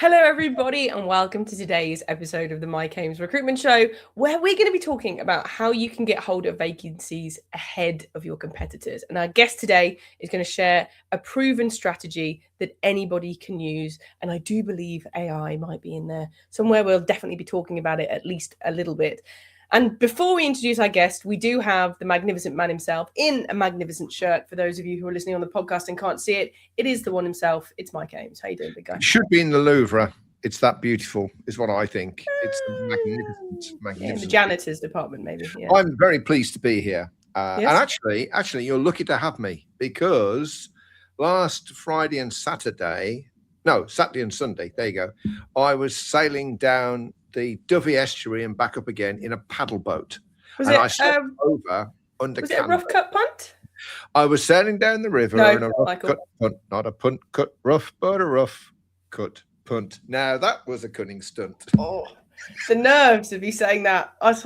Hello, everybody, and welcome to today's episode of the Mike Ames Recruitment Show, where we're going to be talking about how you can get hold of vacancies ahead of your competitors. And our guest today is going to share a proven strategy that anybody can use. And I do believe AI might be in there somewhere. We'll definitely be talking about it at least a little bit. And before we introduce our guest, we do have the magnificent man himself in a magnificent shirt. For those of you who are listening on the podcast and can't see it, it is the one himself. It's Mike Ames. How you doing, big guy? It should be in the Louvre. It's that beautiful, is what I think. It's magnificent. Yeah, in the janitor's department, maybe. Yeah. I'm very pleased to be here. Yes. And actually, you're lucky to have me because last Friday and Saturday and Sunday, there you go, I was sailing down the Dovey estuary and back up again in a paddle boat. I slept over under. Was it a rough cut punt? I was sailing down the river in a rough cut punt, not a punt cut rough, but a rough cut punt. Now that was a cunning stunt. Oh, the nerves of you saying that. It's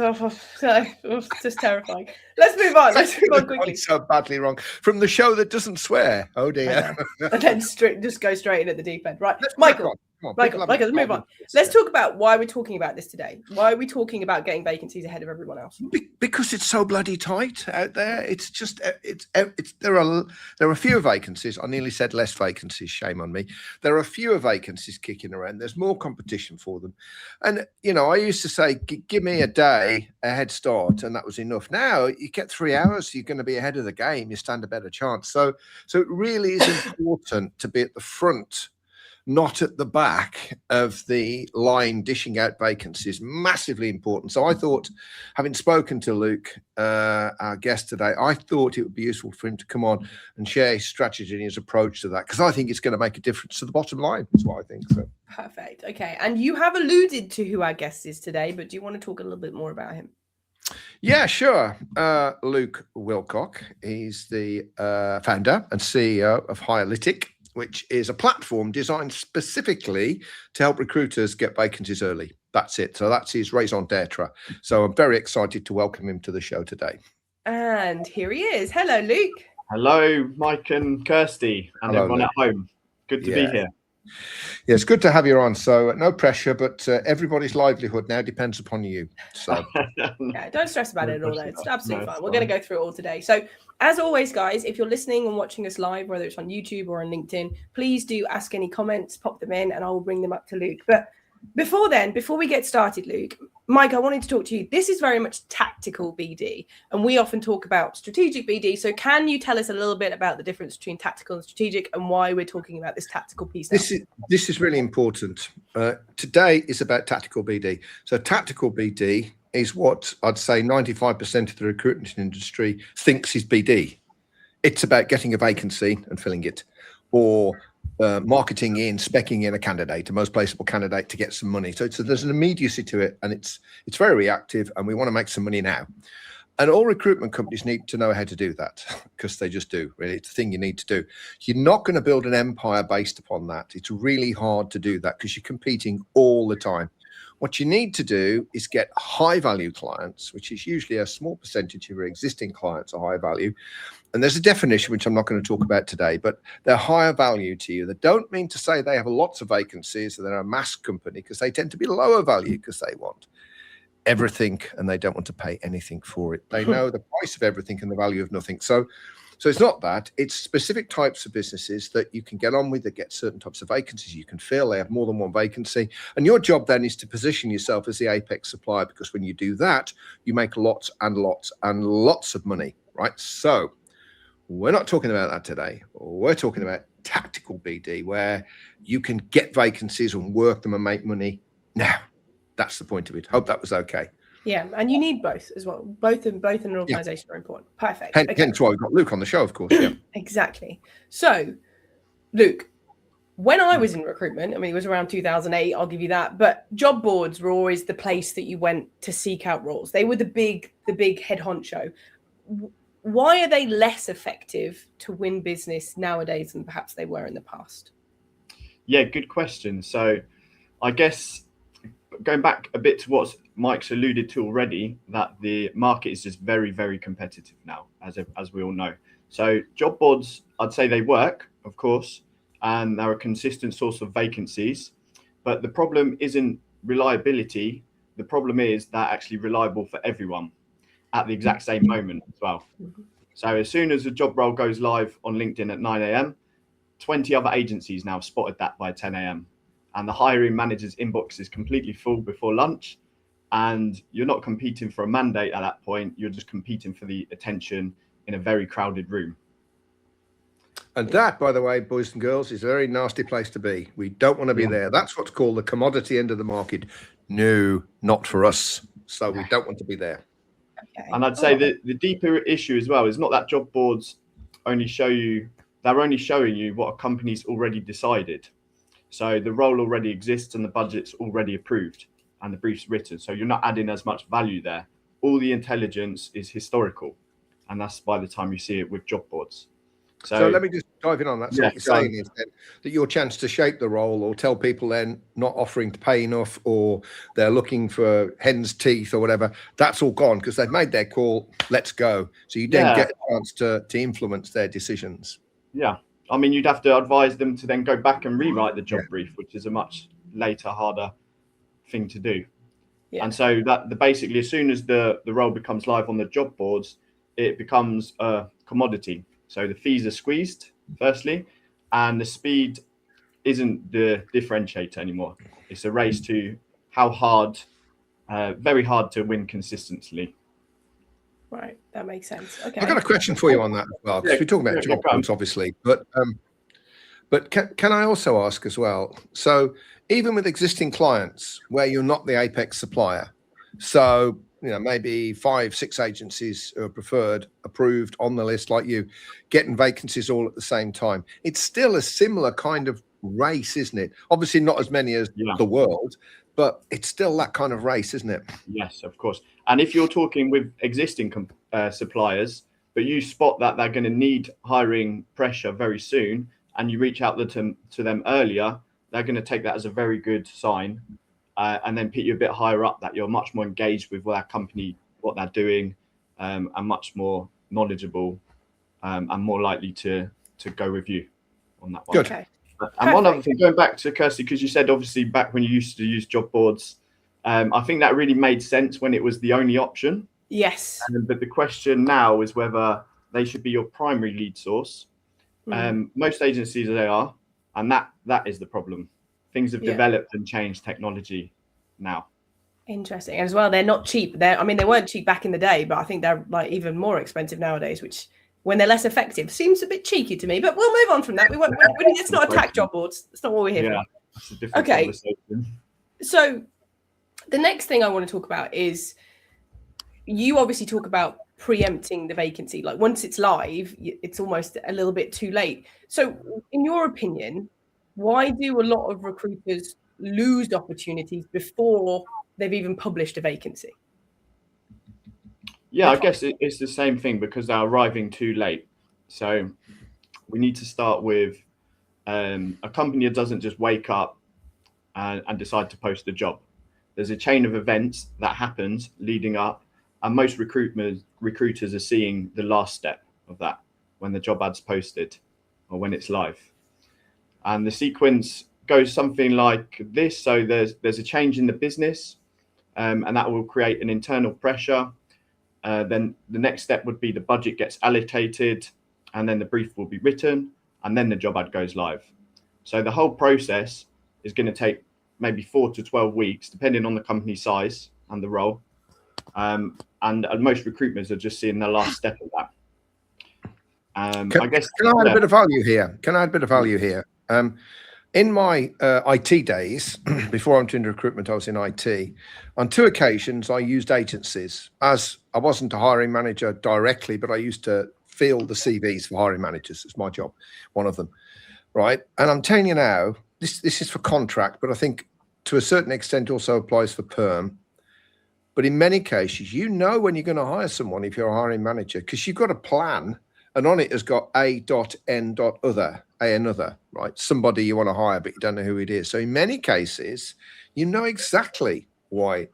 just terrifying. Let's move on. Let's move on quickly. So badly wrong. From the show that doesn't swear. Oh dear. And then just go straight in at the deep end. Right. Michael, let's move on. Let's talk about why we're talking about this today. Why are we talking about getting vacancies ahead of everyone else? Because it's so bloody tight out there. It's just there are fewer vacancies. I nearly said less vacancies. Shame on me. There are fewer vacancies kicking around. There's more competition for them. And I used to say, give me a day a head start, and that was enough. Now you get 3 hours, you're going to be ahead of the game. You stand a better chance. So it really is important to be at the front, not at the back of the line dishing out vacancies. Massively important. So I thought, having spoken to Luke, our guest today, I thought it would be useful for him to come on and share his strategy and his approach to that, because I think it's going to make a difference to the bottom line. That's what I think. So. Perfect. Okay. And you have alluded to who our guest is today, but do you want to talk a little bit more about him? Yeah, sure. Luke Willcock. He's the founder and CEO of Highlytic, which is a platform designed specifically to help recruiters get vacancies early. That's it. So that's his raison d'etre. So I'm very excited to welcome him to the show today. And here he is. Hello, Luke. Hello, Mike and Kirsty, and Hello, everyone Luke. at home. Good to be here. Yeah, it's good to have you on. So no pressure, but everybody's livelihood now depends upon you. So yeah, don't stress about it at all. Though. It's absolutely fine. We're going to go through it all today. So as always, guys, if you're listening and watching us live, whether it's on YouTube or on LinkedIn, please do ask any comments, pop them in, and I will bring them up to Luke. But before we get started, Luke, Mike, I wanted to talk to you. This is very much tactical BD, and we often talk about strategic BD. So can you tell us a little bit about the difference between tactical and strategic and why we're talking about this tactical piece now? This is really important. Today is about tactical BD. So tactical BD is what I'd say 95% of the recruitment industry thinks is BD. It's about getting a vacancy and filling it, or marketing in, speccing in a candidate, a most placeable candidate to get some money. So there's an immediacy to it, and it's very reactive, and we want to make some money now. And all recruitment companies need to know how to do that, because they just do, really. It's the thing you need to do. You're not going to build an empire based upon that. It's really hard to do that because you're competing all the time. What you need to do is get high value clients, which is usually a small percentage of your existing clients are high value. And there's a definition, which I'm not going to talk about today, but they're higher value to you. That don't mean to say they have lots of vacancies and they're a mass company, because they tend to be lower value because they want everything and they don't want to pay anything for it. They know the price of everything and the value of nothing. So it's not that. It's specific types of businesses that you can get on with, that get certain types of vacancies you can fill. They have more than one vacancy. And your job then is to position yourself as the apex supplier, because when you do that, you make lots and lots and lots of money, right? So we're not talking about that today. We're talking about tactical BD, where you can get vacancies and work them and make money now. That's the point of it. Hope that was okay. Yeah, and you need both as well. Both in an organisation are important. Perfect. Hence why we've got Luke on the show, of course. Yeah. Exactly. So, Luke, when I was in recruitment, I mean, it was around 2008, I'll give you that, but job boards were always the place that you went to seek out roles. They were the big head honcho. Why are they less effective to win business nowadays than perhaps they were in the past? Yeah, good question. So I guess going back a bit to what Mike's alluded to already, that the market is just very, very competitive now, as we all know. So job boards, I'd say they work, of course, and they're a consistent source of vacancies. But the problem isn't reliability. The problem is that actually reliable for everyone at the exact same moment as well. So as soon as a job role goes live on LinkedIn at 9 a.m., 20 other agencies now spotted that by 10 a.m. And the hiring manager's inbox is completely full before lunch. And you're not competing for a mandate at that point. You're just competing for the attention in a very crowded room. And that, by the way, boys and girls, is a very nasty place to be. We don't want to be there. That's what's called the commodity end of the market. No, not for us. So we don't want to be there. Okay. And I'd say that the deeper issue as well is not that job boards only show you, they're only showing you what a company's already decided. So the role already exists and the budget's already approved and the brief's written. So you're not adding as much value there. All the intelligence is historical. And that's by the time you see it with job boards. So let me just dive in on that. So Yeah, what you're saying is then that your chance to shape the role or tell people they're not offering to pay enough or they're looking for hen's teeth or whatever, that's all gone because they've made their call, let's go. So you then get a chance to influence their decisions. Yeah. I mean, you'd have to advise them to then go back and rewrite the job brief, which is a much later, harder thing to do. Yeah. And so that basically, as soon as the role becomes live on the job boards, it becomes a commodity. So the fees are squeezed, firstly, and the speed isn't the differentiator anymore. It's a race to how hard, very hard to win consistently. Right, that makes sense. Okay. I've got a question for you on that as well, because we're talking about job boards, obviously, but can I also ask as well? So even with existing clients where you're not the apex supplier, so maybe 5-6 agencies who are preferred, approved on the list like you, getting vacancies all at the same time. It's still a similar kind of race, isn't it? Obviously not as many as the world, but it's still that kind of race, isn't it? Yes, of course. And if you're talking with existing suppliers, but you spot that they're going to need hiring pressure very soon, and you reach out to them earlier, they're going to take that as a very good sign. And then put you a bit higher up, that you're much more engaged with that company, what they're doing, and much more knowledgeable and more likely to go with you on that one. Good. Okay. And one other thing, going back to Kirsty, because you said obviously back when you used to use job boards, I think that really made sense when it was the only option. Yes. But the question now is whether they should be your primary lead source. Most agencies, they are, and that is the problem. Things have developed and changed technology now. Interesting. As well, they're not cheap. They weren't cheap back in the day, but I think they're like even more expensive nowadays, which when they're less effective seems a bit cheeky to me, but we'll move on from that. Let's not attack job boards. That's not what we're here for. That's a different conversation. So the next thing I want to talk about is you obviously talk about preempting the vacancy. Like once it's live, it's almost a little bit too late. So in your opinion, why do a lot of recruiters lose opportunities before they've even published a vacancy? Yeah, I guess it's the same thing because they're arriving too late. So we need to start with a company that doesn't just wake up and decide to post a job. There's a chain of events that happens leading up, and most recruiters are seeing the last step of that when the job ad's posted or when it's live. And the sequence goes something like this. So there's a change in the business, and that will create an internal pressure. Then the next step would be the budget gets allocated, and then the brief will be written, and then the job ad goes live. So the whole process is going to take maybe 4 to 12 weeks, depending on the company size and the role. And most recruiters are just seeing the last step of that. I guess. Can I add a bit of value here? In my IT days, before I went into recruitment, I was in IT. On 2 occasions, I used agencies. As I wasn't a hiring manager directly, but I used to field the CVs for hiring managers. It's my job, one of them, right? And I'm telling you now, this is for contract, but I think to a certain extent also applies for perm. But in many cases, when you're going to hire someone if you're a hiring manager, because you've got a plan, and on it has got A.N.other, another, right? Somebody you want to hire, but you don't know who it is. So in many cases, you know exactly why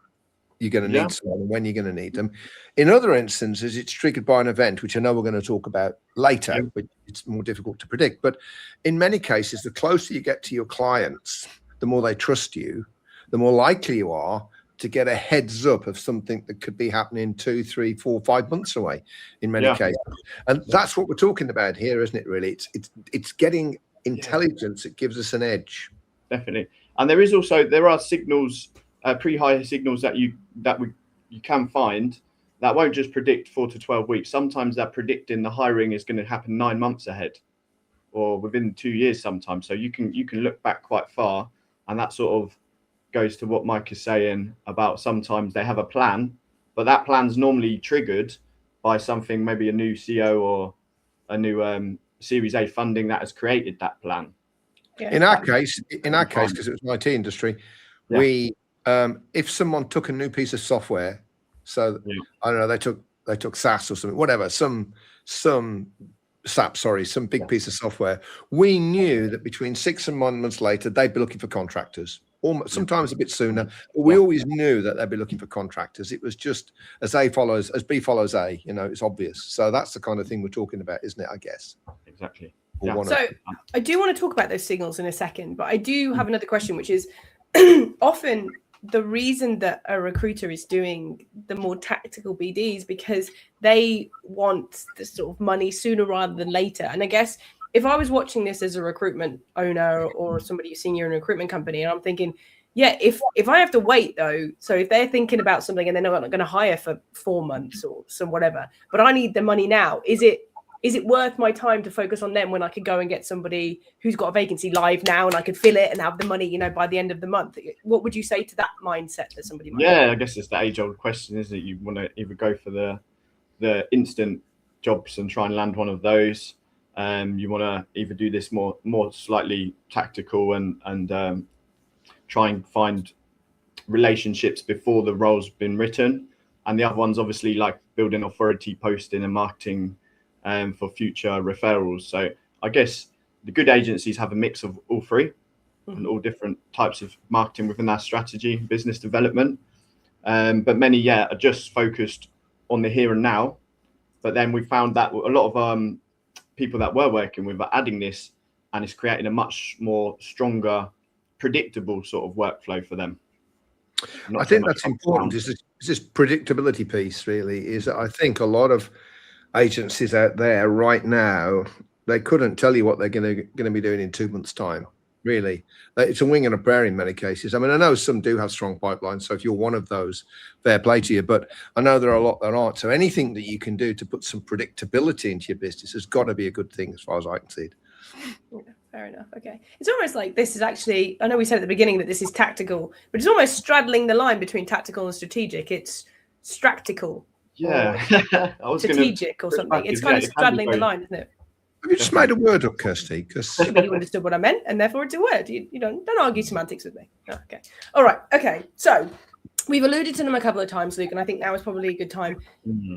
you're going to need someone and when you're going to need them. In other instances, it's triggered by an event, which I know we're going to talk about later, but it's more difficult to predict. But in many cases, the closer you get to your clients, the more they trust you, the more likely you are to get a heads up of something that could be happening 2, 3, 4, 5 months away in many cases. And that's what we're talking about here, isn't it, really? It's getting intelligence that gives us an edge. Definitely. And there are signals, pre-hire signals that you can find that won't just predict 4 to 12 weeks. Sometimes they're predicting the hiring is going to happen 9 months ahead, or within 2 years sometimes. So you can look back quite far, and that sort of goes to what Mike is saying about sometimes they have a plan, but that plan's normally triggered by something, maybe a new CEO or a new Series A funding that has created that plan. In our case, because it was an IT industry, we if someone took a new piece of software, so I don't know, they took SaaS or something, whatever, some SAP, some big piece of software, we knew that between 6 and 9 months later, they'd be looking for contractors. Almost, sometimes a bit sooner, but we always knew that they'd be looking for contractors. It was just as B follows A, it's obvious. So that's the kind of thing we're talking about, isn't it? I guess. Exactly. So I do want to talk about those signals in a second, but I do have another question, which is often the reason that a recruiter is doing the more tactical BDs because they want the sort of money sooner rather than later. And I guess if I was watching this as a recruitment owner or somebody who's senior in a recruitment company, and I'm thinking, if I have to wait though, so if they're thinking about something and they're not going to hire for 4 months or some whatever, but I need the money now, is it worth my time to focus on them when I could go and get somebody who's got a vacancy live now and I could fill it and have the money, by the end of the month? What would you say to that mindset that somebody might have? I guess it's the age-old question, isn't it? You want to either go for the instant jobs and try and land one of those. You want to either do this more slightly tactical and try and find relationships before the role's been written. And the other one's obviously like building authority, posting and marketing for future referrals. So I guess the good agencies have a mix of all three and all different types of marketing within that strategy, business development. But many, are just focused on the here and now. But then we found that a lot of people that we're working with are adding this, and it's creating a much more stronger, predictable sort of workflow for them. I think that's important. Is this predictability piece really? Is I think a lot of agencies out there right now, they couldn't tell you what they're going to be doing in 2 months' time. Really, it's a wing and a prayer in many cases. I mean, I know some do have strong pipelines, so if you're one of those, fair play to you. But I know there are a lot that aren't. So anything that you can do to put some predictability into your business has got to be a good thing, as far as I can see it. Yeah, fair enough. Okay, it's almost like this is actually. I know we said at the beginning that this is tactical, but it's almost straddling the line between tactical and strategic. It's stractical. Yeah, strategic or something. It's kind of straddling the line, isn't it? Have you just made a word up, Kirsty? Because you understood what I meant, and therefore it's a word. You don't argue semantics with me. Oh, okay. All right. Okay. So we've alluded to them a couple of times, Luke, and I think now is probably a good time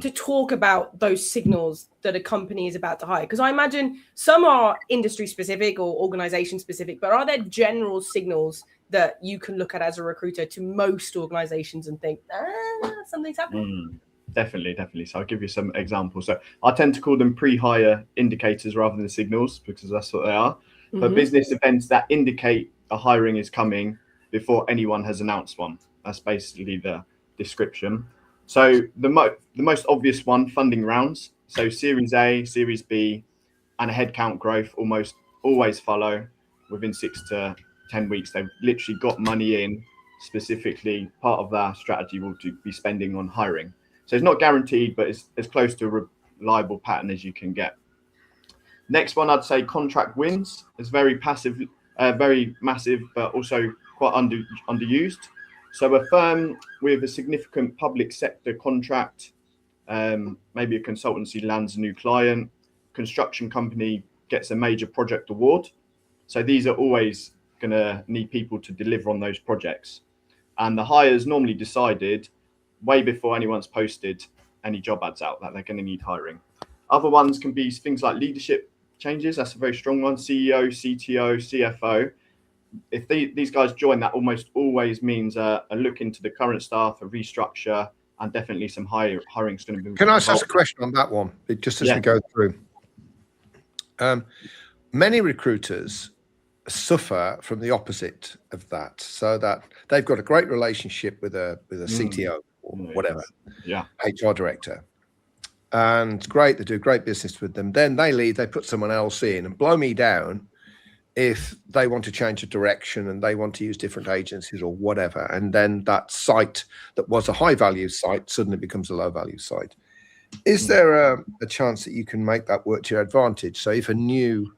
to talk about those signals that a company is about to hire. Because I imagine some are industry specific or organization specific, but are there general signals that you can look at as a recruiter to most organizations and think, something's happening? Definitely. So I'll give you some examples. So I tend to call them pre-hire indicators rather than signals, because that's what they are. But business events that indicate a hiring is coming before anyone has announced one. That's basically the description. So the most obvious one, funding rounds. So Series A, Series B, and a headcount growth almost always follow within 6 to 10 weeks. They've literally got money in. Specifically, part of their strategy will be spending on hiring. So it's not guaranteed, but it's as close to a reliable pattern as you can get. Next one, I'd say contract wins. It's very passive, very massive, but also quite underused. So a firm with a significant public sector contract, maybe a consultancy lands a new client, construction company gets a major project award. So these are always going to need people to deliver on those projects. And the hire's normally decided way before anyone's posted any job ads out that they're going to need hiring. Other ones can be things like leadership changes. That's a very strong one. CEO, CTO, CFO. If these guys join, that almost always means a look into the current staff, a restructure, and definitely some hiring is going to be. Can I ask a question on that one? Just as we go through. Many recruiters suffer from the opposite of that, so that they've got a great relationship with a CTO or whatever, HR director, and great, they do great business with them. Then they leave, they put someone else in, and blow me down if they want to change the direction and they want to use different agencies or whatever, and then that site that was a high value site suddenly becomes a low value site. Is there a chance that you can make that work to your advantage? So if a new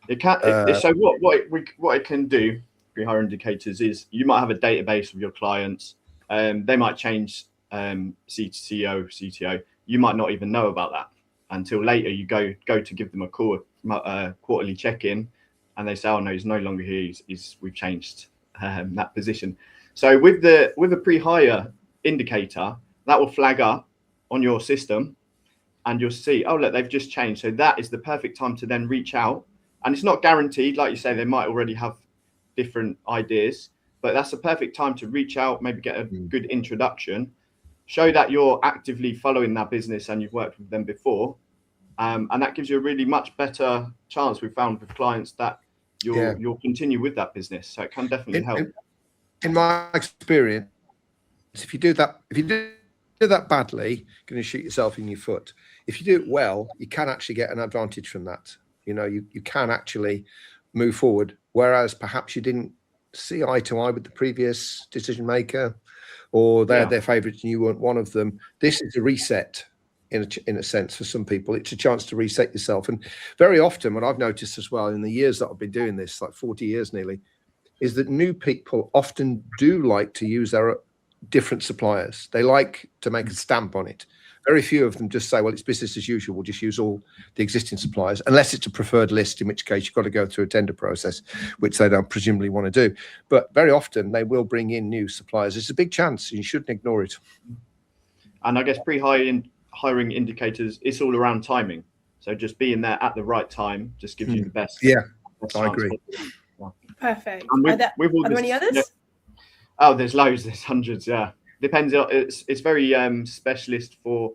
it can so what it can do, pre-hire indicators, is you might have a database of your clients, they might change CEO, CTO, you might not even know about that until later. You go to give them a call, quarterly check-in, and they say, oh no, he's no longer here, we've changed that position. So with a pre-hire indicator, that will flag up on your system, and you'll see, oh look, they've just changed. So that is the perfect time to then reach out. And it's not guaranteed, like you say, they might already have different ideas, but that's a perfect time to reach out, maybe get a good introduction, show that you're actively following that business and you've worked with them before. And that gives you a really much better chance, we've found with clients, that you'll continue with that business. So it can definitely help. In my experience, if you do that badly, you're going to shoot yourself in your foot. If you do it well, you can actually get an advantage from that. You know, you can actually move forward, whereas perhaps you didn't see eye to eye with the previous decision maker, or they're their favourites and you weren't one of them. This is a reset in a sense for some people. It's a chance to reset yourself. And very often, what I've noticed as well in the years that I've been doing this, like 40 years nearly, is that new people often do like to use their different suppliers. They like to make a stamp on it. Very few of them just say, well, it's business as usual, we'll just use all the existing suppliers, unless it's a preferred list, in which case you've got to go through a tender process, which they don't presumably want to do. But very often they will bring in new suppliers. It's a big chance, and you shouldn't ignore it. And I guess pre-hiring indicators, it's all around timing. So just being there at the right time just gives you the best. Yeah, best I agree. Perfect. Are there any others? Yeah. Oh, there's loads. There's hundreds. Yeah, depends. It's very specialist for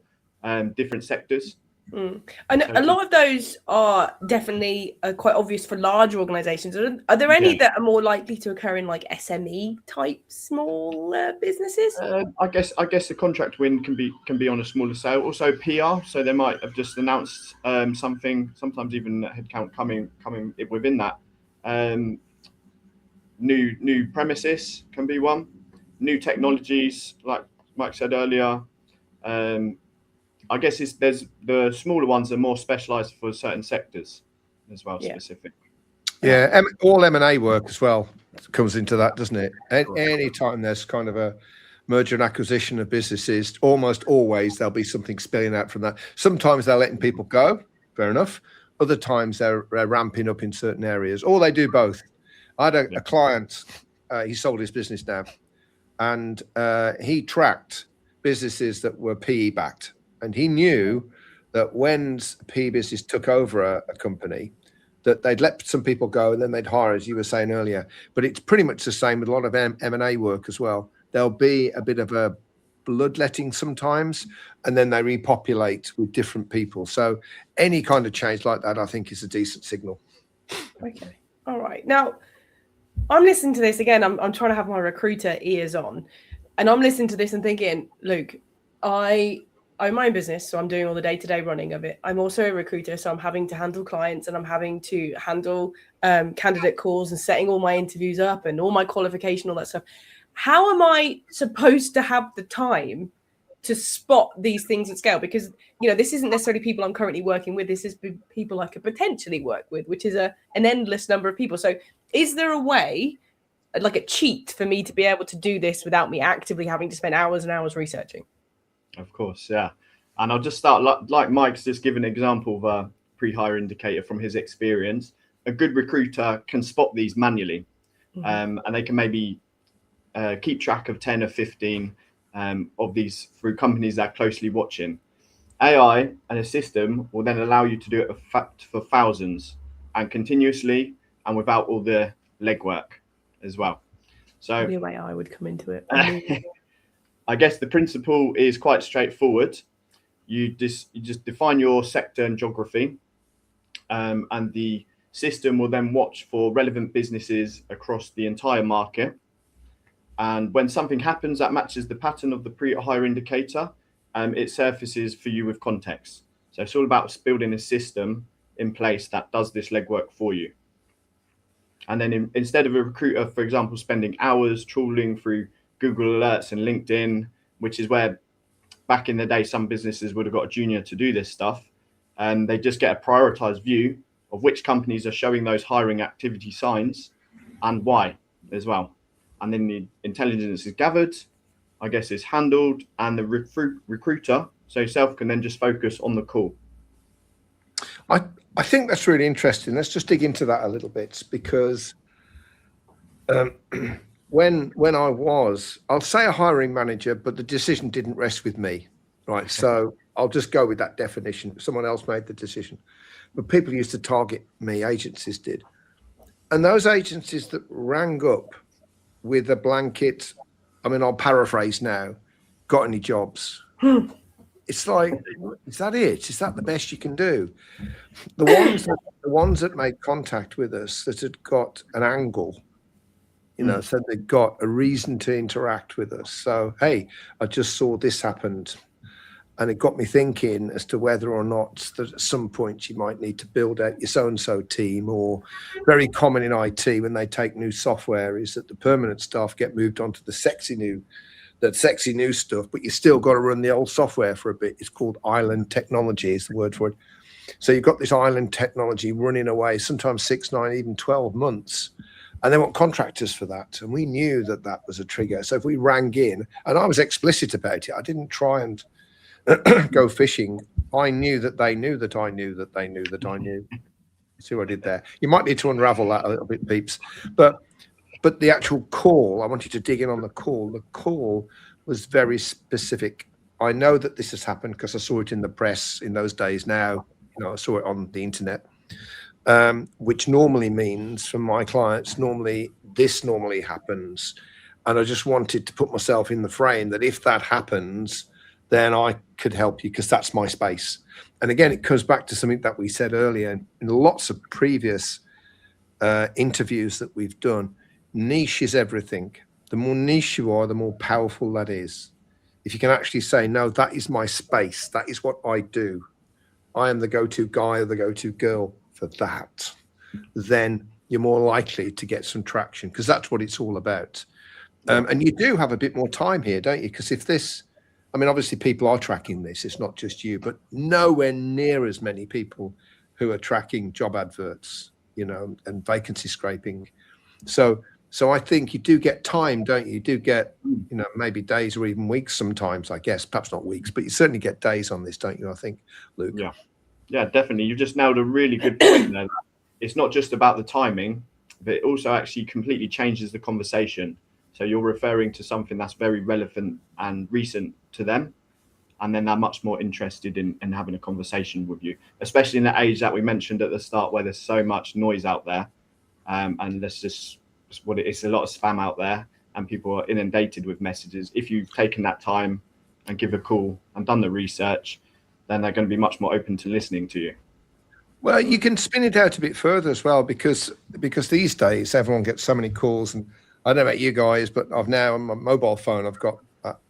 different sectors. And a lot of those are definitely quite obvious for larger organizations. Are there any that are more likely to occur in like SME type small businesses? I guess the contract win can be on a smaller scale. Also PR, so they might have just announced something. Sometimes even headcount coming within that. New premises can be one. New technologies, like Mike said earlier. I guess there's the smaller ones are more specialised for certain sectors as well, specific. Yeah, all M&A work as well comes into that, doesn't it? Any time there's kind of a merger and acquisition of businesses, almost always there'll be something spilling out from that. Sometimes they're letting people go, fair enough. Other times they're ramping up in certain areas, or they do both. I had a client, he sold his business now, and he tracked businesses that were PE backed. And he knew that when a PE business took over a company, that they'd let some people go and then they'd hire, as you were saying earlier. But it's pretty much the same with a lot of M&A work as well. There'll be a bit of a bloodletting sometimes, and then they repopulate with different people. So any kind of change like that, I think, is a decent signal. Okay. All right. Now, I'm listening to this again. I'm trying to have my recruiter ears on, and I'm listening to this and thinking, Luke, I own my own business, so I'm doing all the day-to-day running of it. I'm also a recruiter, so I'm having to handle clients, and I'm having to handle candidate calls and setting all my interviews up and all my qualification, all that stuff. How am I supposed to have the time to spot these things at scale? Because, you know, this isn't necessarily people I'm currently working with. This is people I could potentially work with, which is an endless number of people. So is there a way, like a cheat, for me to be able to do this without me actively having to spend hours and hours researching? Of course, yeah. And I'll just start like Mike's just given an example of a pre-hire indicator from his experience. A good recruiter can spot these manually, and they can maybe keep track of 10 or 15 of these through companies they're closely watching. AI and a system will then allow you to do it for thousands and continuously and without all the legwork as well. So the way I would come into it. I guess the principle is quite straightforward. You just define your sector and geography, and the system will then watch for relevant businesses across the entire market. And when something happens that matches the pattern of the pre-hire indicator, it surfaces for you with context. So it's all about building a system in place that does this legwork for you. And then instead of a recruiter, for example, spending hours trawling through Google Alerts and LinkedIn, which is where back in the day some businesses would have got a junior to do this stuff, and they just get a prioritized view of which companies are showing those hiring activity signs and why as well. And then the intelligence is gathered, I guess is handled, and the recruiter, so yourself, can then just focus on the call. I think that's really interesting. Let's just dig into that a little bit, because when I'll say a hiring manager, but the decision didn't rest with me, right? So I'll just go with that definition. Someone else made the decision. But people used to target me, agencies did. And those agencies that rang up with a blanket, I mean, I'll paraphrase now, got any jobs? It's like, is that it? Is that the best you can do? The ones that made contact with us that had got an angle, so they got a reason to interact with us. So, hey, I just saw this happened. And it got me thinking as to whether or not that at some point you might need to build out your so-and-so team, or very common in IT when they take new software is that the permanent staff get moved onto the sexy new stuff, but you still got to run the old software for a bit. It's called island technology is the word for it. So you've got this island technology running away, sometimes 6, 9, even 12 months. And they want contractors for that. And we knew that that was a trigger. So if we rang in, and I was explicit about it, I didn't try and go fishing. I knew that they knew that I knew that they knew that I knew. See what I did there? You might need to unravel that a little bit, peeps. But the actual call, I want you to dig in on the call. The call was very specific. I know that this has happened because I saw it in the press in those days. Now, I saw it on the internet, which normally means for my clients, this normally happens. And I just wanted to put myself in the frame that if that happens, then I could help you, because that's my space. And again, it comes back to something that we said earlier in lots of previous interviews that we've done. Niche is everything. The more niche you are, the more powerful that is. If you can actually say, no, that is my space. That is what I do. I am the go-to guy or the go-to girl for that. Then you're more likely to get some traction, because that's what it's all about. And you do have a bit more time here, don't you? Because if this, I mean, obviously people are tracking this. It's not just you, but nowhere near as many people who are tracking job adverts, and vacancy scraping. So I think you do get time, don't you? You do get, maybe days or even weeks sometimes, I guess, perhaps not weeks, but you certainly get days on this, don't you? I think, Luke. Yeah, definitely. You've just nailed a really good point there. It's not just about the timing, but it also actually completely changes the conversation. So you're referring to something that's very relevant and recent to them, and then they're much more interested in having a conversation with you, especially in the age that we mentioned at the start, where there's so much noise out there, and that's just what it is. A lot of spam out there, and people are inundated with messages. If you've taken that time and give a call and done the research, then they're going to be much more open to listening to you. Well, you can spin it out a bit further as well, because these days everyone gets so many calls, and I don't know about you guys, but I've now on my mobile phone, I've got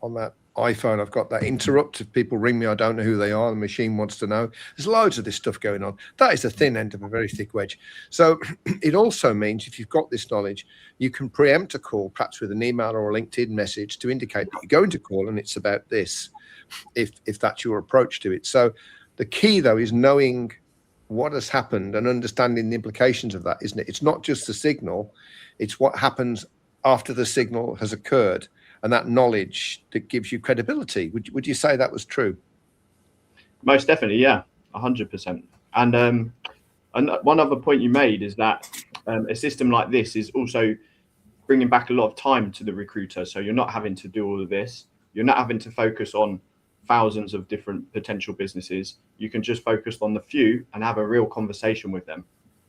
on that iPhone, I've got that interrupt. If people ring me, I don't know who they are. The machine wants to know. There's loads of this stuff going on. That is the thin end of a very thick wedge. So it also means if you've got this knowledge, you can preempt a call, perhaps with an email or a LinkedIn message, to indicate that you're going to call and it's about this, if that's your approach to it. So the key, though, is knowing what has happened and understanding the implications of that, isn't it? It's not just the signal, it's what happens after the signal has occurred, and that knowledge that gives you credibility. Would you say that was true? Most definitely, yeah, 100%. And one other point you made is that a system like this is also bringing back a lot of time to the recruiter. So you're not having to do all of this. You're not having to focus on thousands of different potential businesses. You can just focus on the few and have a real conversation with them.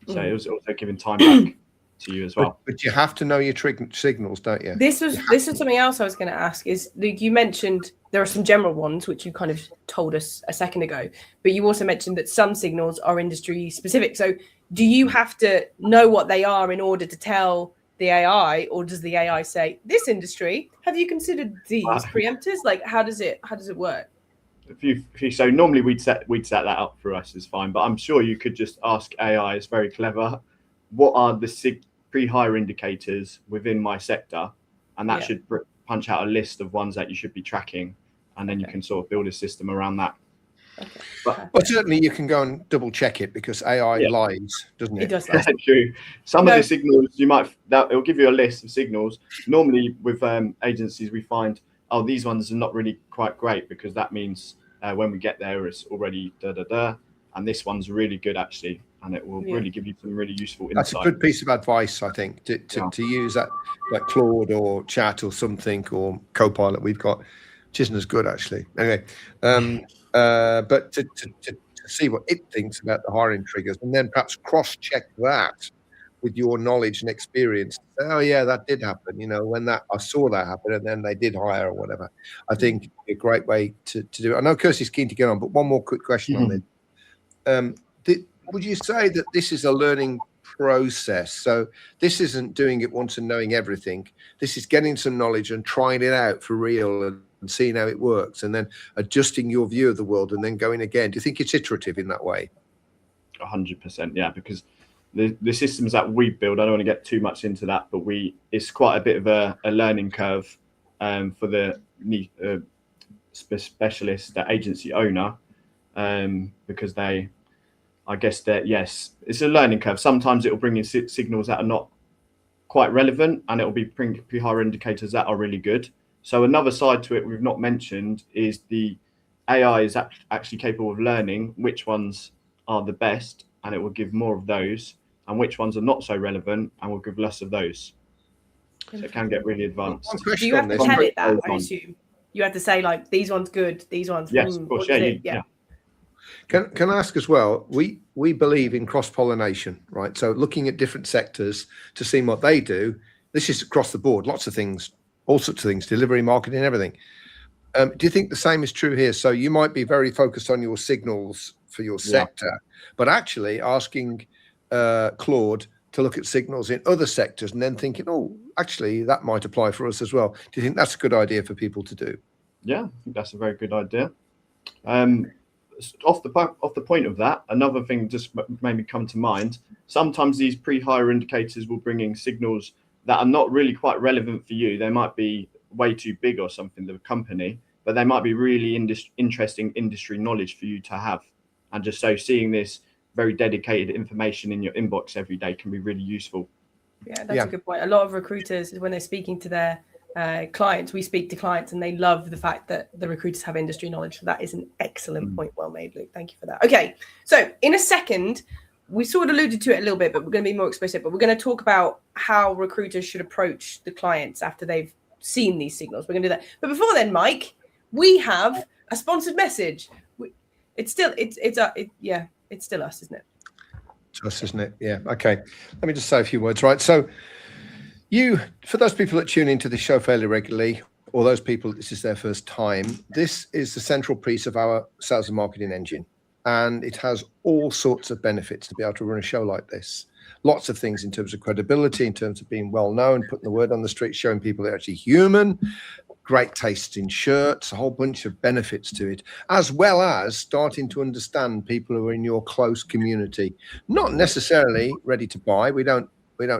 So it was also giving time back to you as well. But you have to know your signals, don't you? This is something else I was going to ask. Is Luke, you mentioned there are some general ones which you kind of told us a second ago, but you also mentioned that some signals are industry specific. So do you have to know what they are in order to tell the AI, or does the AI say, this industry, have you considered these preempters? Like, how does it work? So normally we'd set that up for us as fine, but I'm sure you could just ask AI. It's very clever. What are the pre-hire indicators within my sector? And that should punch out a list of ones that you should be tracking, and then you can sort of build a system around that. Okay. But certainly you can go and double check it, because AI lies, doesn't it? It does lie. True. Some of the signals it'll give you a list of signals. Normally with agencies, we find, these ones are not really quite great, because that means when we get there, it's already and this one's really good actually, and it will really give you some really useful insight. That's a good piece of advice, I think, to use that, like Claude or Chat or something, or Copilot we've got, which isn't as good actually. Anyway, but to see what it thinks about the hiring triggers, and then perhaps cross-check that with your knowledge and experience. Oh yeah, that did happen. When I saw that happen, and then they did hire or whatever. I think a great way to do it. I know Kirsty's keen to get on, but one more quick question on this. Would you say that this is a learning process? So this isn't doing it once and knowing everything. This is getting some knowledge and trying it out for real and seeing how it works, and then adjusting your view of the world and then going again. Do you think it's iterative in that way? 100%, yeah, because the systems that we build, I don't want to get too much into that, but it's quite a bit of a learning curve for the specialist, the agency owner, because it's a learning curve. Sometimes it will bring in signals that are not quite relevant, and it will be pre-hire indicators that are really good. So another side to it we've not mentioned is the AI is actually capable of learning which ones are the best, and it will give more of those, and which ones are not so relevant, and will give less of those. So it can get really advanced. Do you have to tell it that, I assume? You have to say, like, these ones good, these ones... Yes, of course, yeah. Can I ask as well, we believe in cross-pollination, right? So looking at different sectors to see what they do. This is across the board, lots of things, all sorts of things, delivery, marketing, everything. Do you think the same is true here? So you might be very focused on your signals for your sector, but actually asking Claude to look at signals in other sectors and then thinking, actually, that might apply for us as well. Do you think that's a good idea for people to do? Yeah, I think that's a very good idea. Off the point of that, another thing just made me come to mind. Sometimes these pre-hire indicators will bring in signals that are not really quite relevant for you. They might be way too big or something, the company, but they might be really interesting industry knowledge for you to have. And just so seeing this very dedicated information in your inbox every day can be really useful. Yeah, that's a good point. A lot of recruiters, when they're speaking to their clients, we speak to clients and they love the fact that the recruiters have industry knowledge. So that is an excellent point. Well made, Luke. Thank you for that. Okay, so in a second, we sort of alluded to it a little bit, but we're going to be more explicit. But we're going to talk about how recruiters should approach the clients after they've seen these signals. We're going to do that. But before then, Mike, we have a sponsored message. It's still us, isn't it? It's us, isn't it? Yeah. Okay. Let me just say a few words. Right. So for those people that tune into the show fairly regularly, or those people, this is their first time, this is the central piece of our sales and marketing engine. And it has all sorts of benefits to be able to run a show like this. Lots of things in terms of credibility, in terms of being well known, putting the word on the street, showing people they're actually human, great taste in shirts, a whole bunch of benefits to it, as well as starting to understand people who are in your close community. Not necessarily ready to buy. We don't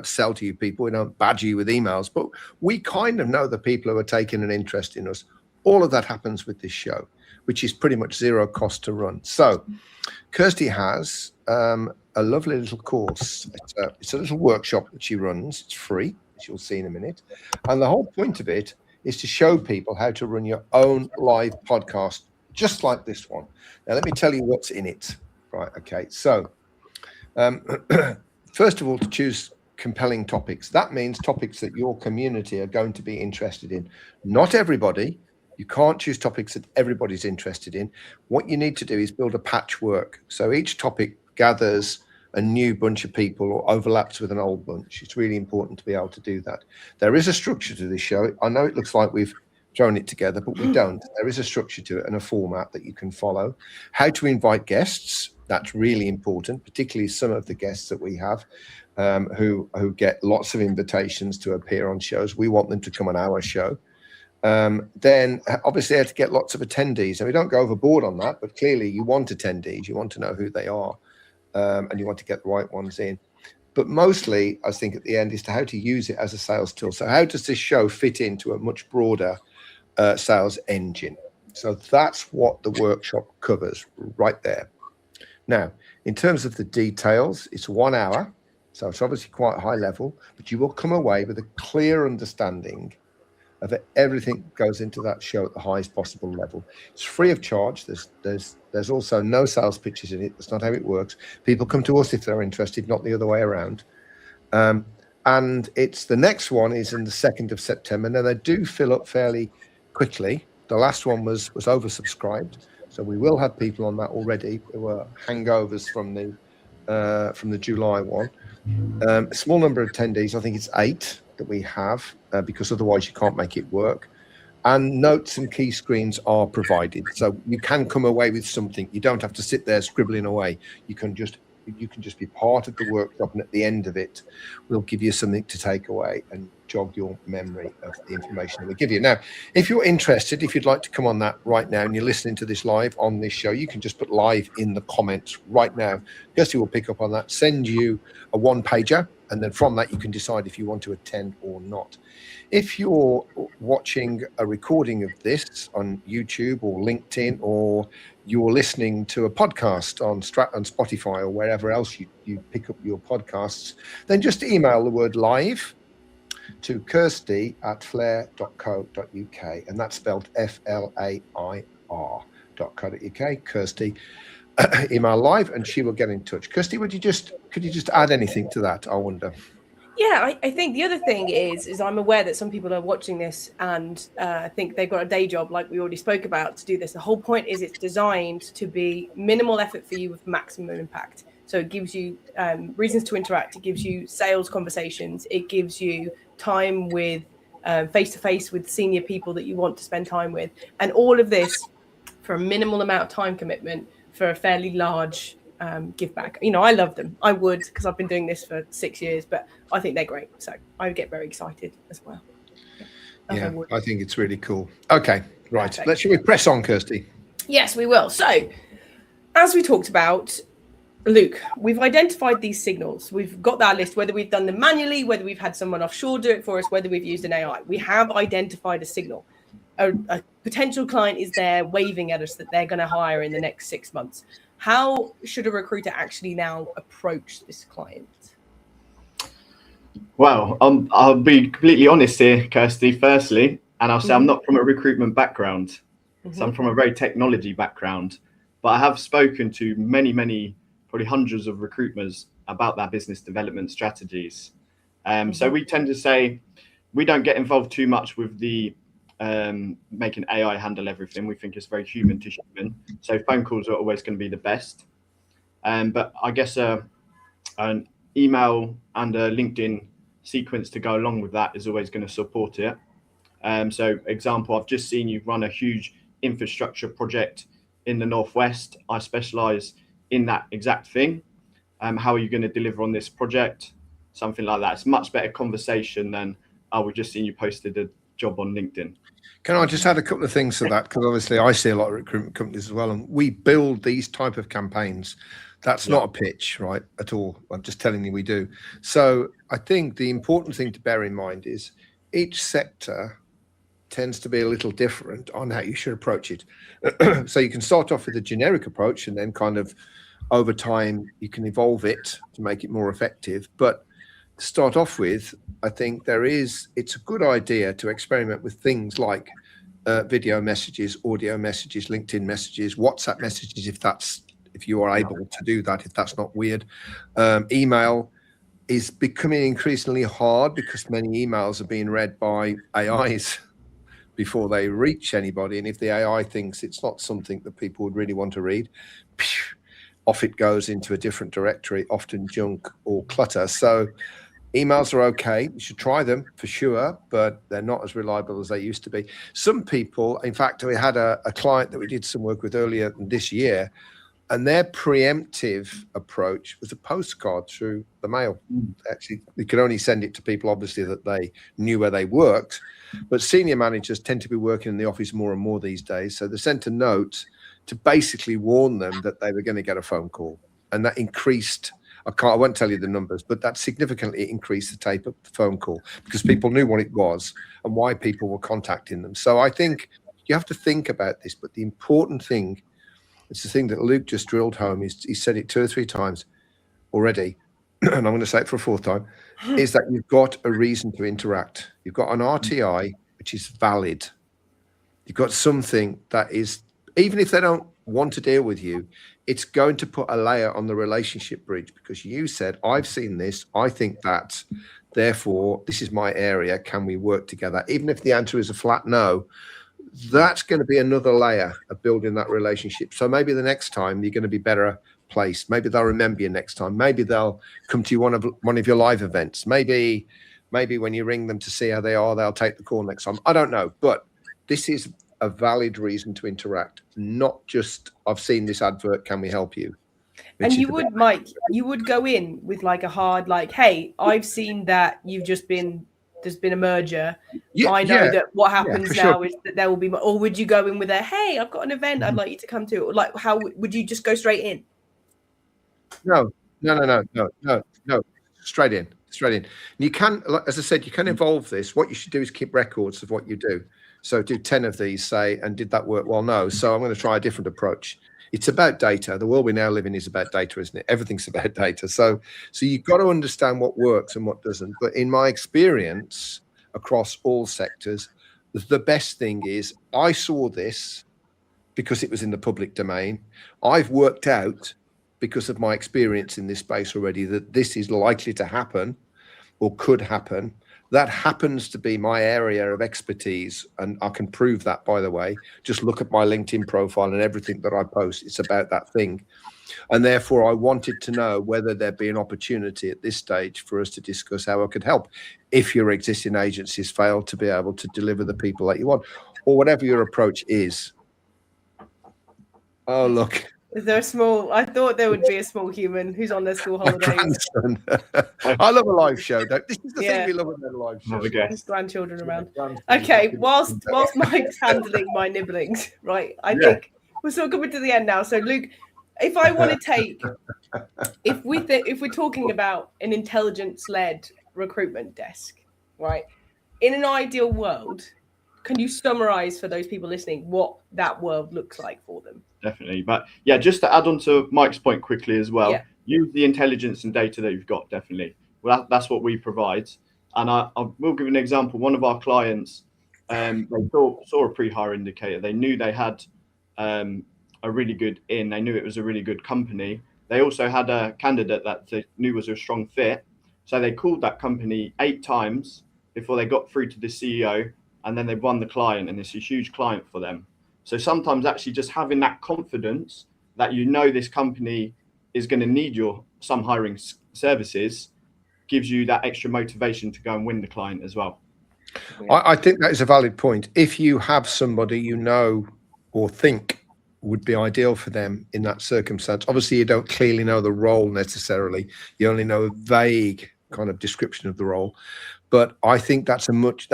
sell to you people. We don't badger you with emails, but we kind of know the people who are taking an interest in us. All of that happens with this show, which is pretty much zero cost to run. So Kirsty has a lovely little course. It's a little workshop that she runs. It's free, as you'll see in a minute. And the whole point of it is to show people how to run your own live podcast, just like this one. Now, let me tell you what's in it. Right, okay. So first of all, to choose compelling topics. That means topics that your community are going to be interested in. Not everybody. You can't choose topics that everybody's interested in. What you need to do is build a patchwork. So each topic gathers a new bunch of people or overlaps with an old bunch. It's really important to be able to do that. There is a structure to this show. I know it looks like we've thrown it together, but we don't. There is a structure to it and a format that you can follow. How to invite guests. That's really important, particularly some of the guests that we have who get lots of invitations to appear on shows. We want them to come on our show. Then obviously they have to get lots of attendees, and we don't go overboard on that, but clearly you want attendees, you want to know who they are, and you want to get the right ones in. But mostly, I think at the end is to how to use it as a sales tool. So how does this show fit into a much broader sales engine? So that's what the workshop covers right there. Now, in terms of the details, it's 1 hour. So it's obviously quite high level, but you will come away with a clear understanding of everything that goes into that show at the highest possible level. It's free of charge. There's also no sales pitches in it. That's not how it works. People come to us if they're interested, not the other way around. And it's the next one is in the 2nd of September. Now they do fill up fairly quickly. The last one was oversubscribed, so we will have people on that already. There were hangovers from the July one. A small number of attendees. I think it's 8 that we have, because otherwise you can't make it work. And notes and key screens are provided, so you can come away with something. You don't have to sit there scribbling away. You can just be part of the workshop, and at the end of it, we'll give you something to take away and jog your memory of the information that we give you. Now, if you're interested, if you'd like to come on that right now and you're listening to this live on this show, you can just put live in the comments right now. Kirsty will pick up on that, send you a 1-pager, and then from that you can decide if you want to attend or not. If you're watching a recording of this on YouTube or LinkedIn, or you're listening to a podcast on Spotify or wherever else you pick up your podcasts, then just email the word live to kirsty@flair.co.uk, and that's spelled FLAIR.co.uk. Kirsty, email live, and she will get in touch. Kirsty, could you just add anything to that, I wonder? Yeah, I think the other thing is I'm aware that some people are watching this and think they've got a day job, like we already spoke about, to do this. The whole point is it's designed to be minimal effort for you with maximum impact. So it gives you reasons to interact. It gives you sales conversations. It gives you time with face-to-face with senior people that you want to spend time with. And all of this for a minimal amount of time commitment for a fairly large give back. You know, I love them. I would, because I've been doing this for 6 years, but I think they're great. So I would get very excited as well. Yeah, I think it's really cool. Okay, right. Perfect. Shall we press on, Kirsty? Yes, we will. So as we talked about, Luke, we've identified these signals. We've got that list, whether we've done them manually, whether we've had someone offshore do it for us, whether we've used an AI. We have identified a signal. A potential client is there waving at us that they're going to hire in the next 6 months. How should a recruiter actually now approach this client? Well, I'll be completely honest here, Kirsty, firstly, and I'll say I'm not from a recruitment background. So I'm from a very technology background, but I have spoken to many, probably hundreds of recruiters about their business development strategies. So we tend to say we don't get involved too much with the making AI handle everything. We think it's very human to human. So phone calls are always going to be the best. But I guess an email and a LinkedIn sequence to go along with that is always going to support it. So example, I've just seen you run a huge infrastructure project in the Northwest. I specialize in that exact thing. How are you going to deliver on this project? Something like that. It's a much better conversation than, oh, we've just seen you posted a job on LinkedIn. Can I just add a couple of things to that? Because obviously I see a lot of recruitment companies as well, and we build these type of campaigns. That's not a pitch, right, at all. I'm just telling you we do. So I think the important thing to bear in mind is each sector tends to be a little different on how you should approach it. So you can start off with a generic approach, and then kind of over time you can evolve it to make it more effective. But to start off with, I think it's a good idea to experiment with things like video messages, audio messages, LinkedIn messages, WhatsApp messages, if you are able to do that, if that's not weird. Email is becoming increasingly hard because many emails are being read by AIs before they reach anybody. And if the AI thinks it's not something that people would really want to read, off it goes into a different directory, often junk or clutter. So emails are okay. You should try them for sure, but they're not as reliable as they used to be. Some people, in fact, we had a client that we did some work with earlier this year. And their preemptive approach was a postcard through the mail. Actually, you could only send it to people, obviously, that they knew where they worked. But senior managers tend to be working in the office more and more these days. So they sent a note to basically warn them that they were going to get a phone call. And that increased, I won't tell you the numbers, but that significantly increased the take up the phone call because people knew what it was and why people were contacting them. So I think you have to think about this. But the important thing, it's the thing that Luke just drilled home. He said it 2 or 3 times already, and I'm going to say it for a 4th time, is that you've got a reason to interact. You've got an RTI, which is valid. You've got something that is, even if they don't want to deal with you, it's going to put a layer on the relationship bridge because you said, I've seen this, I think that, therefore, this is my area. Can we work together? Even if the answer is a flat no, that's going to be another layer of building that relationship. So maybe the next time you're going to be better placed. Maybe they'll remember you next time. Maybe they'll come to you one of your live events. Maybe when you ring them to see how they are, they'll take the call next time. I don't know, but this is a valid reason to interact, not just I've seen this advert, can we help you? And you would, Mike, you would go in with like a hard, like, hey, I've seen that there's been a merger. Yeah, I know that what happens now sure. is that there will be, or would you go in with a, hey, I've got an event I'd like you to come to? Or like, how would you just go straight in? No. Straight in. And you can, as I said, you can evolve this. What you should do is keep records of what you do. So do 10 of these, say, and did that work? Well, no. So I'm going to try a different approach. It's about data. The world we now live in is about data, isn't it? Everything's about data. So you've got to understand what works and what doesn't. But in my experience across all sectors, the best thing is I saw this because it was in the public domain. I've worked out, because of my experience in this space already, that this is likely to happen or could happen. That happens to be my area of expertise, and I can prove that, by the way. Just look at my LinkedIn profile and everything that I post. It's about that thing. And therefore, I wanted to know whether there'd be an opportunity at this stage for us to discuss how I could help if your existing agencies fail to be able to deliver the people that you want, or whatever your approach is. Oh, look. Is there a small? I thought there would be a small human who's on their school holidays. I love a live show. This is the thing we love about a live show. There's grandchildren around. Okay, whilst Mike's handling my nibblings, right? I think we're sort of coming to the end now. So, Luke, if I want to take, if we're talking about an intelligence-led recruitment desk, right? In an ideal world, can you summarize for those people listening what that world looks like for them? Definitely. But yeah, just to add on to Mike's point quickly as well, use the intelligence and data that you've got, definitely. Well, that's what we provide. And I will give an example. One of our clients, they saw a pre-hire indicator. They knew they had a really good in. They knew it was a really good company. They also had a candidate that they knew was a strong fit. So they called that company 8 times before they got through to the CEO, and then they won the client, and it's a huge client for them. So sometimes actually just having that confidence that you know this company is going to need some hiring services gives you that extra motivation to go and win the client as well. I think that is a valid point. If you have somebody you know or think would be ideal for them in that circumstance, obviously you don't clearly know the role necessarily. You only know a vague kind of description of the role. But I think that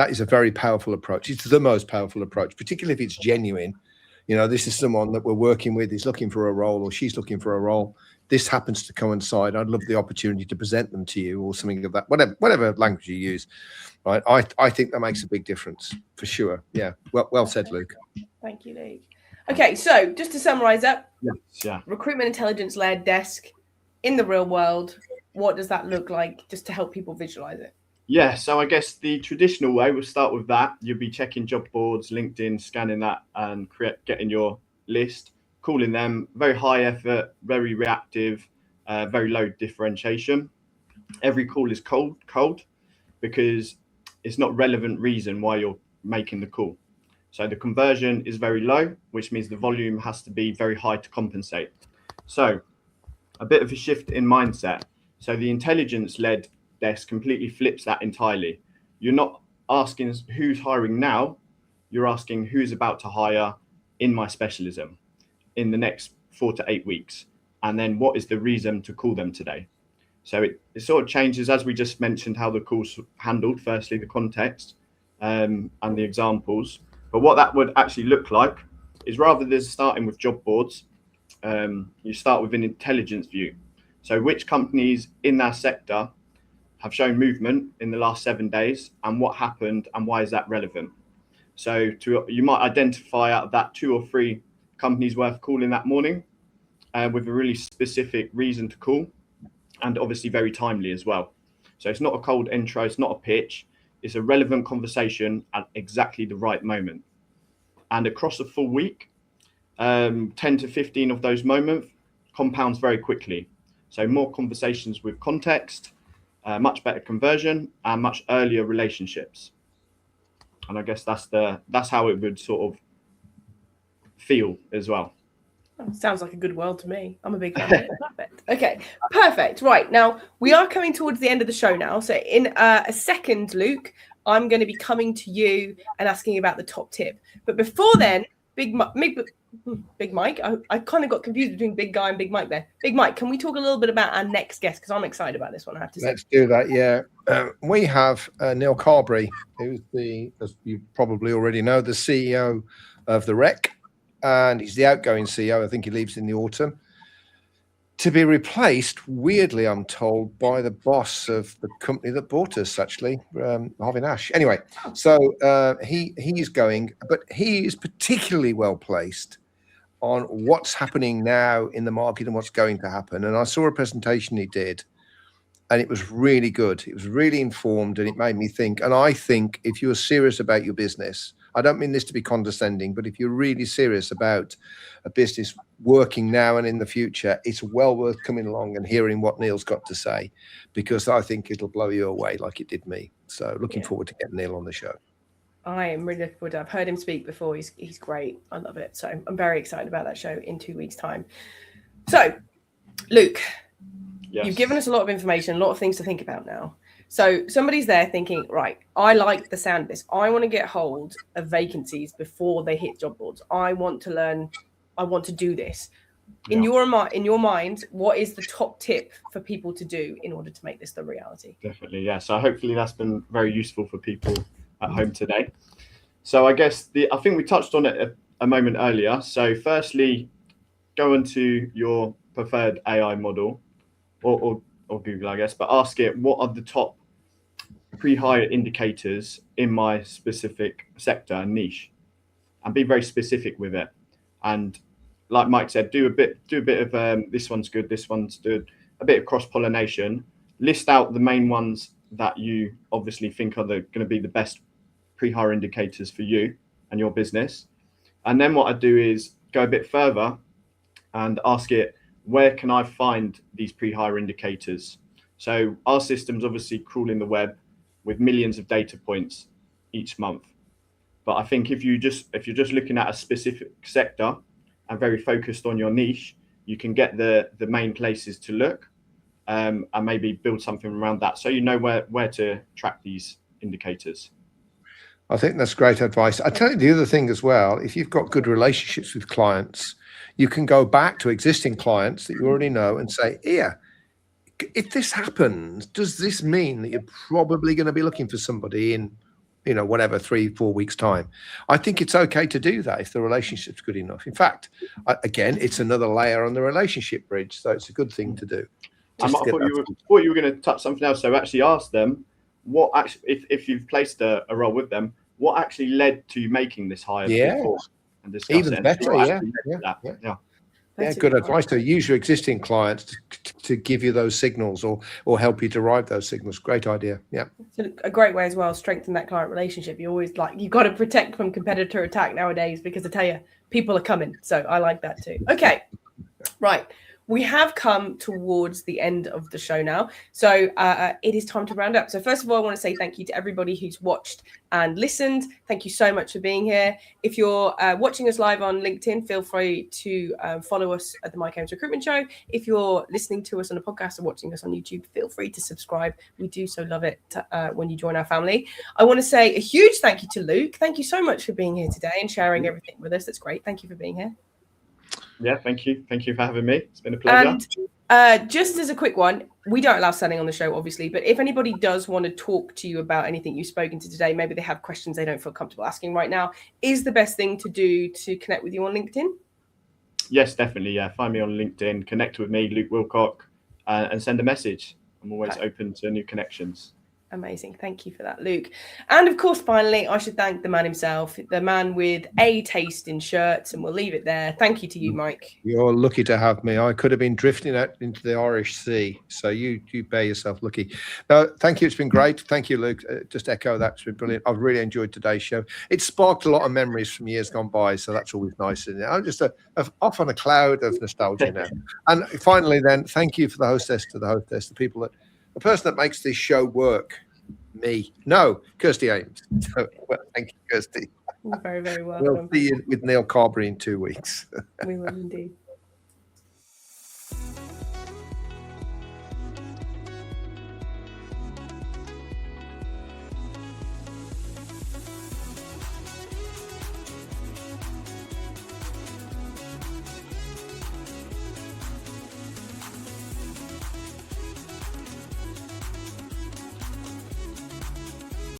is a very powerful approach. It's the most powerful approach, particularly if it's genuine. You know, this is someone that we're working with, is looking for a role, or she's looking for a role. This happens to coincide. I'd love the opportunity to present them to you, or something of that, whatever language you use. Right? I think that makes a big difference for sure. Yeah. Well said, Luke. Thank you, Luke. Okay, so just to summarize up, yeah. Recruitment intelligence-led desk in the real world. What does that look like, just to help people visualize it? Yeah, so I guess the traditional way, we'll start with that. You'll be checking job boards, LinkedIn, scanning that and getting your list, calling them. Very high effort, very reactive, very low differentiation. Every call is cold because it's not relevant reason why you're making the call. So the conversion is very low, which means the volume has to be very high to compensate. So a bit of a shift in mindset. So the intelligence-led desk completely flips that entirely. You're not asking who's hiring now, you're asking who's about to hire in my specialism in the next 4 to 8 weeks? And then what is the reason to call them today? So it sort of changes, as we just mentioned, how the call's handled. Firstly, the context and the examples. But what that would actually look like is, rather than starting with job boards, you start with an intelligence view. So which companies in that sector have shown movement in the last 7 days, and what happened, and why is that relevant? So you might identify out of that 2 or 3 companies worth calling that morning with a really specific reason to call, and obviously very timely as well. So it's not a cold intro, it's not a pitch, it's a relevant conversation at exactly the right moment. And across a full week, 10 to 15 of those moments compounds very quickly. So more conversations with context, much better conversion, and much earlier relationships. And I guess that's how it would sort of feel as well. Sounds like a good world to me. I'm a big fan of it. Perfect. Okay, perfect. Right, now we are coming towards the end of the show now. So in a second, Luke, I'm going to be coming to you and asking about the top tip. But before then, Big Mike, I kind of got confused between Big Guy and Big Mike there. Big Mike, can we talk a little bit about our next guest? Because I'm excited about this one, I have to say. Let's do that, yeah. We have Neil Carberry, who's as you probably already know, the CEO of the Rec, and he's the outgoing CEO. I think he leaves in the autumn, to be replaced, weirdly, I'm told, by the boss of the company that bought us, actually, Harvey Nash. Anyway, so he's going, but he is particularly well placed on what's happening now in the market and what's going to happen. And I saw a presentation he did, and it was really good. It was really informed, and it made me think. And I think if you're serious about your business, I don't mean this to be condescending, but if you're really serious about a business working now and in the future, it's well worth coming along and hearing what Neil's got to say, because I think it'll blow you away like it did me. So looking forward to getting Neil on the show. I am really looking forward to it. I've heard him speak before. He's great. I love it. So I'm very excited about that show in 2 weeks' time. So, Luke, Yes. You've given us a lot of information, a lot of things to think about now. So somebody's there thinking, right, I like the sound of this. I want to get hold of vacancies before they hit job boards. I want to learn. I want to do this. In your mind, what is the top tip for people to do in order to make this the reality? Definitely, yeah. So hopefully that's been very useful for people at home today. So I guess I think we touched on it a moment earlier. So firstly, go into your preferred AI model or Google, I guess, but ask it, what are the top pre-hire indicators in my specific sector and niche, and be very specific with it. And like Mike said, do a bit of this one's good, this one's good, a bit of cross-pollination. List out the main ones that you obviously think are going to be the best pre-hire indicators for you and your business. And then what I do is go a bit further and ask it, where can I find these pre-hire indicators? So our system's obviously crawling the web with millions of data points each month. But I think if you're just looking at a specific sector and very focused on your niche, you can get the main places to look and maybe build something around that, so you know where to track these indicators. I think that's great advice. I tell you the other thing as well, if you've got good relationships with clients, you can go back to existing clients that you already know and say, here, if this happens, does this mean that you're probably going to be looking for somebody in, whatever, 3-4 weeks time? I think it's okay to do that if the relationship's good enough. In fact, again, it's another layer on the relationship bridge. So it's a good thing to do. I thought you were going to touch something else. So actually ask them, what actually, if you've placed a role with them, what actually led to you making this hire before, and discuss even it. better, yeah, good advice to use your existing clients to give you those signals or help you derive those signals. Great idea. Yeah, it's a great way as well, strengthen that client relationship. You always you've got to protect from competitor attack nowadays, because I tell you, people are coming. So I like that too. Okay, right. We have come towards the end of the show now. So it is time to round up. So first of all, I want to say thank you to everybody who's watched and listened. Thank you so much for being here. If you're watching us live on LinkedIn, feel free to follow us at the Mike Ames Recruitment Show. If you're listening to us on a podcast or watching us on YouTube, feel free to subscribe. We do so love it when you join our family. I want to say a huge thank you to Luke. Thank you so much for being here today and sharing everything with us. That's great. Thank you for being here. Yeah, thank you. Thank you for having me. It's been a pleasure. And just as a quick one, we don't allow selling on the show, obviously, but if anybody does want to talk to you about anything you've spoken to today, maybe they have questions they don't feel comfortable asking right now, is the best thing to do to connect with you on LinkedIn? Yes, definitely. Yeah, find me on LinkedIn, connect with me, Luke Willcock, and send a message. I'm always open to new connections. Amazing. Thank you for that, Luke. And of course, finally, I should thank the man himself, the man with a taste in shirts, and we'll leave it there. Thank you to you, Mike. You're lucky to have me. I could have been drifting out into the Irish Sea, so you bear yourself lucky. No, thank you. It's been great. Thank you, Luke. Just echo that. It's been brilliant. I've really enjoyed today's show. It sparked a lot of memories from years gone by, so that's always nice, isn't it? I'm just off on a cloud of nostalgia now. And finally, then, thank you for the hostess, the people that. The person that makes this show work, me. No, Kirsty Ames. So, well, thank you, Kirsty. You're very, very welcome. We'll see you with Neil Carberry in 2 weeks. We will indeed.